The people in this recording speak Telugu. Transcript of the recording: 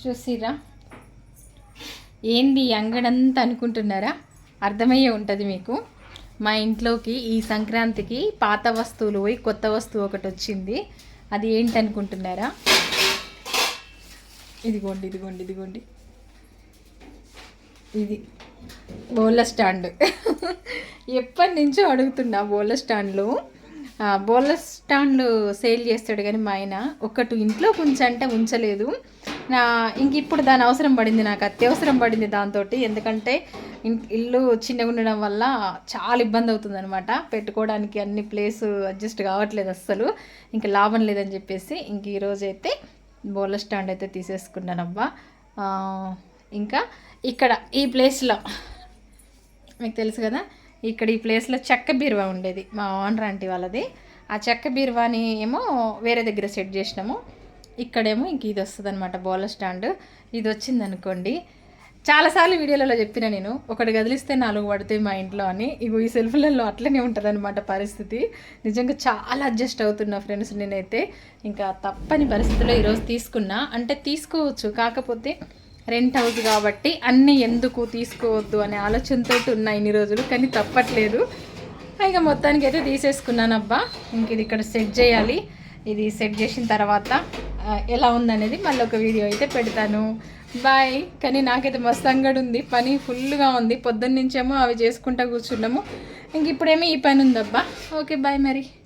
చూసిరా ఏంది అంగడంతా అనుకుంటున్నారా? అర్థమయ్యే ఉంటుంది మీకు. మా ఇంట్లోకి ఈ సంక్రాంతికి పాత వస్తువులు పోయి కొత్త వస్తువు ఒకటి వచ్చింది. అది ఏంటి అనుకుంటున్నారా? ఇదిగోండి ఇదిగోండి ఇదిగోండి, ఇది బోళ్ళ స్టాండ్. ఎప్పటి నుంచో అడుగుతున్నా బోళ్ళ స్టాండ్లు. బోళ్ళ స్టాండ్లు సేల్ చేస్తాడు కానీ మా ఆయన ఒకటి ఇంట్లో ఉంచంటే ఉంచలేదు. ఇంక ఇప్పుడు దాని అవసరం పడింది, నాకు అత్యవసరం పడింది దాంతో. ఎందుకంటే ఇల్లు చిన్నగా ఉండడం వల్ల చాలా ఇబ్బంది అవుతుంది అనమాట, పెట్టుకోవడానికి అన్ని ప్లేస్ అడ్జస్ట్ కావట్లేదు అస్సలు. ఇంకా లాభం లేదని చెప్పేసి ఇంక ఈరోజైతే బోళ్ళ స్టాండ్ అయితే తీసేసుకున్నానబ్బా. ఇంకా ఇక్కడ ఈ ప్లేస్లో మీకు తెలుసు కదా, ఇక్కడ ఈ ప్లేస్లో చెక్క బీరువా ఉండేది మా ఓనర్ ఆంటీ వాళ్ళది. ఆ చెక్క బీరువాని ఏమో వేరే దగ్గర సెట్ చేసినాము. ఇక్కడేమో ఇంక ఇది వస్తుంది అనమాట బోళ్ళ స్టాండ్. ఇది వచ్చింది అనుకోండి, చాలాసార్లు వీడియోలలో చెప్పిన నేను, ఒకటి కదిలిస్తే 4 పడతాయి మా ఇంట్లో అని. ఇగో ఈ సెల్ఫ్లలో అట్లనే ఉంటుంది అనమాట పరిస్థితి. నిజంగా చాలా అడ్జస్ట్ అవుతున్నా ఫ్రెండ్స్ నేనైతే. ఇంకా తప్పని పరిస్థితిలో ఈరోజు తీసుకున్నా. అంటే తీసుకోవచ్చు, కాకపోతే రెంట్ హౌస్ కాబట్టి అన్నీ ఎందుకు తీసుకోవద్దు అనే ఆలోచనతో ఉన్నా ఇన్ని రోజులు, కానీ తప్పట్లేదు. ఇక మొత్తానికి అయితే తీసేసుకున్నానబ్బా. ఇంక ఇది ఇక్కడ సెట్ చేయాలి. ఇది సెట్ చేసిన తర్వాత ఎలా ఉందనేది మళ్ళీ ఒక వీడియో అయితే పెడతాను. బాయ్. కానీ నాకైతే మస్తు అంగడి ఉంది, పని ఫుల్గా ఉంది. పొద్దున్న నుంచేమో అవి చేసుకుంటూ కూర్చున్నాము, ఇంక ఇప్పుడేమో ఈ పని ఉందబ్బా. ఓకే బాయ్ మరి.